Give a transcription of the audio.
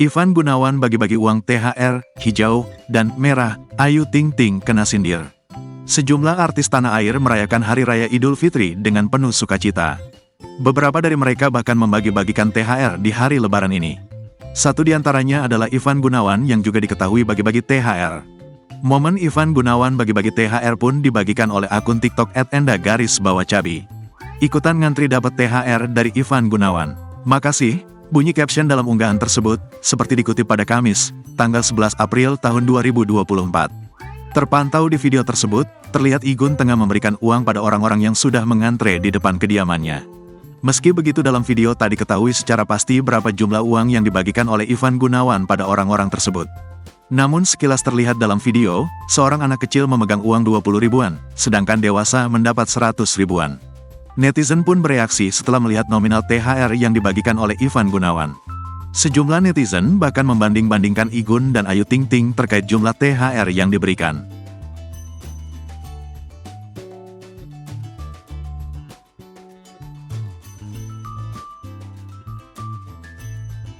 Ivan Gunawan bagi-bagi uang THR, hijau, dan merah, Ayu Ting Ting kena sindir. Sejumlah artis tanah air merayakan Hari Raya Idul Fitri dengan penuh sukacita. Beberapa dari mereka bahkan membagi-bagikan THR di hari Lebaran ini. Satu di antaranya adalah Ivan Gunawan yang juga diketahui bagi-bagi THR. Momen Ivan Gunawan bagi-bagi THR pun dibagikan oleh akun TikTok @enda_cabi. Ikutan ngantri dapat THR dari Ivan Gunawan. Makasih. Bunyi caption dalam unggahan tersebut, seperti dikutip pada Kamis, tanggal 11 April tahun 2024. Terpantau di video tersebut, terlihat Igun tengah memberikan uang pada orang-orang yang sudah mengantre di depan kediamannya. Meski begitu dalam video tak diketahui secara pasti berapa jumlah uang yang dibagikan oleh Ivan Gunawan pada orang-orang tersebut. Namun sekilas terlihat dalam video, seorang anak kecil memegang uang 20 ribuan, sedangkan dewasa mendapat 100 ribuan. Netizen pun bereaksi setelah melihat nominal THR yang dibagikan oleh Ivan Gunawan. Sejumlah netizen bahkan membanding-bandingkan Igun dan Ayu Ting Ting terkait jumlah THR yang diberikan.